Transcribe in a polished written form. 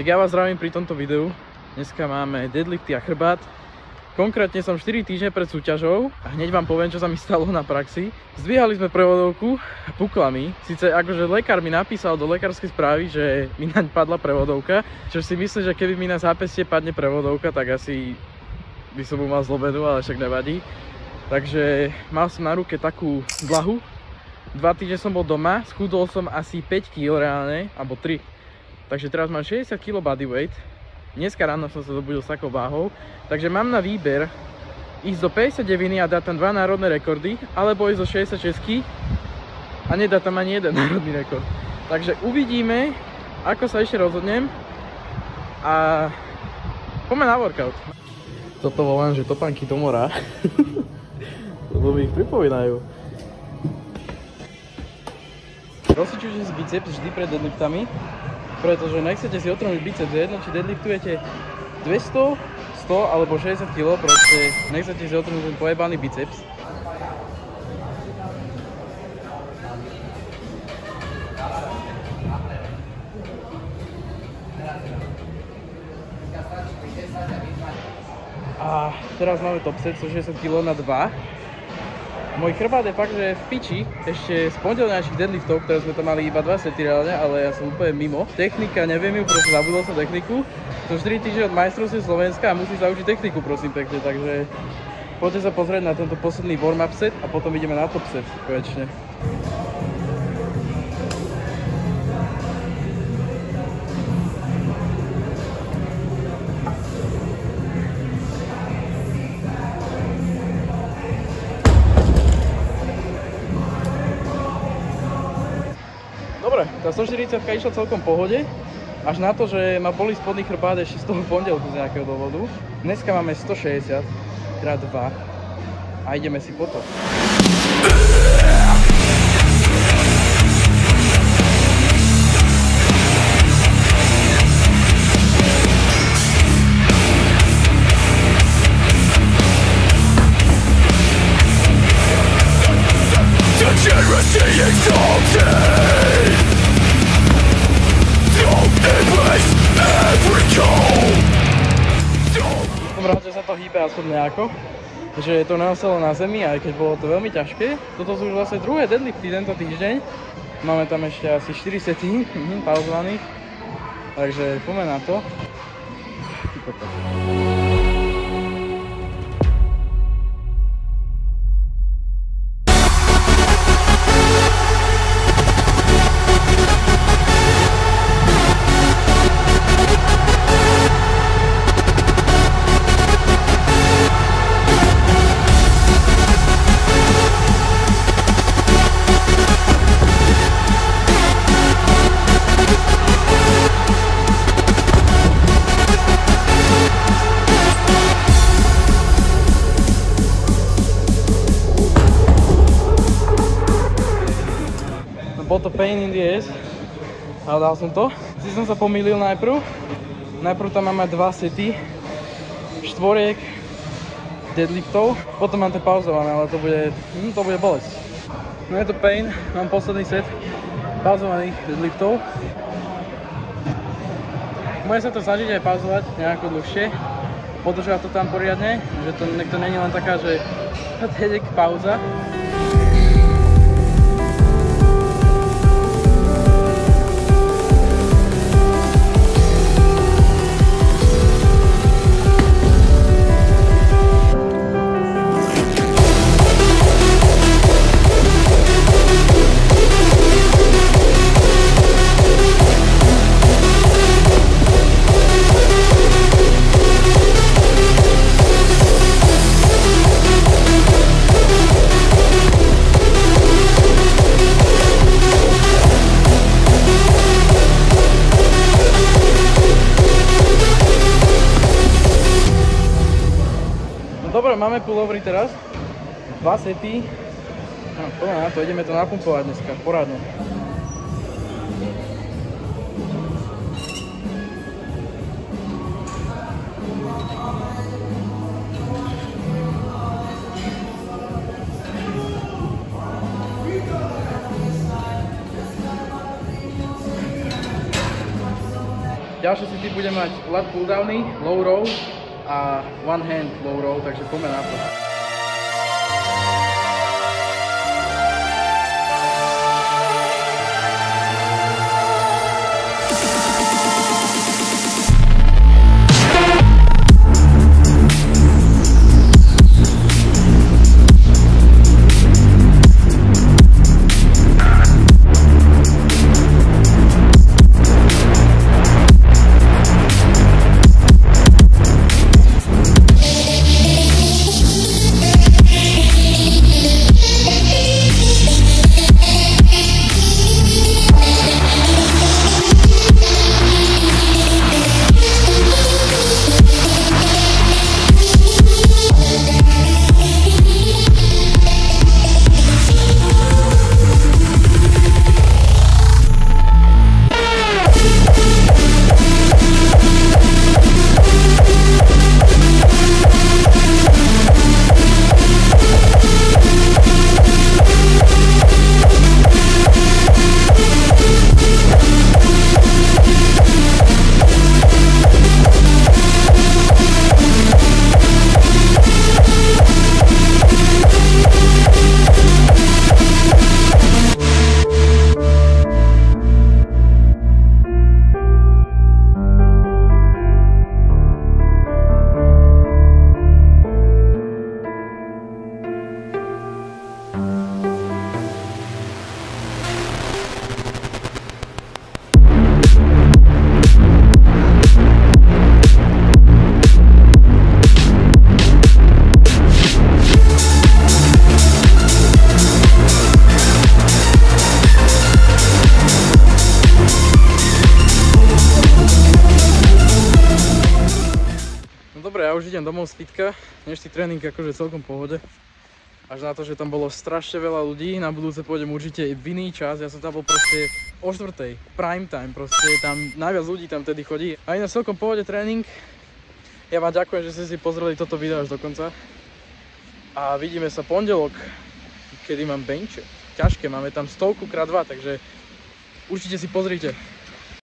Tak ja vás zdravím pri tomto videu. Dneska máme deadlifty a chrbát. Konkrétne som 4 týždne pred súťažou a hneď vám poviem, čo sa mi stalo na praxi. Zdvíhali sme prevodovku puklami. Sice akože lekár mi napísal do lekárskej správy, že mi naň padla prevodovka. Čo si myslím, že keby mi na zápestie padne prevodovka, tak asi by som mu mal zlobenú, ale však nevadí. Takže mal som na ruke takú dlahu. 2 týždne som bol doma, schudol som asi 5 kg reálne, alebo 3. Takže teraz mám 60 kg bodyweight. Dneska ráno som sa zobudil s takou váhou. Takže mám na výber ísť do 59 a dať tam 2 národné rekordy, alebo ísť do 66 a nedať tam ani jeden národný rekord. Takže uvidíme, ako sa ešte rozhodnem a poďme na workout. Toto volám, že topánky do mora. Lebo mi ich pripomínajú. Rozcvičujte si biceps vždy pred deadliftami, pretože nechcete si otrhnúť biceps jedno, či deadliftujete 200, 100 alebo 60 kg, proste nechcete si otrhnúť ten pojebaný biceps. A teraz máme top set 160 kg na 2. Môj chrbát je fakt, že v piči, ešte z pondelňajších deadliftov, ktoré sme tam mali iba 2 sety reálne, ale ja som úplne mimo. Technika, neviem ju, proste zabudol som techniku. Som 4 týždne od majstrovstiev Slovenska a musím sa učiť techniku, prosím pekne, takže poďte sa pozrieť na tento posledný warm-up set a potom ideme na top set, konečne. Dobre, tá 140 išla celkom v pohode, až na to, že ma boli spodný chrbát ešte z toho pondelku z nejakého dôvodu. Dneska máme 160 x 2 a ideme si po to. Som rád, že sa to hýbe aspoň nejako, že je to neostalo na zemi, aj keď bolo to veľmi ťažké. Toto sú už vlastne druhé deadlifty tento týždeň. Máme tam ešte asi 4 sety pauzovaných, takže poďme na to. Bol to pain in the ass, ale dal som to. Si som sa pomýlil najprv. Najprv tam máme 2 sety štvoriek deadliftov, potom mám to pauzované, ale to bude bolesť. No je to pain, mám posledný set pauzovaných deadliftov. Môže sa to snažiť aj pauzovať nejako dlhšie, podržať to tam poriadne, že to niekto nie je len taká, že headek pauza. Dobre, máme pullovery teraz, 2 sety, no, poďme na to, ideme to napumpovať dneska, poradne. ďalšie city budem mať lat pulldowny, low row a one hand low row, takže poďme na to. Dobre, ja už idem domov z fitka, dnešný tréning akože celkom pohode. Až na to, že tam bolo strašne veľa ľudí, na budúce pôjdem určite v iný čas, ja som tam bol proste o 4:00, prime time, proste tam najviac ľudí tam tedy chodí. A ináč celkom pohode tréning. Ja vám ďakujem, že ste si pozreli toto video až do konca. A vidíme sa pondelok, kedy mám bench. Ťažké, máme tam 100 x 2, takže určite si pozrite.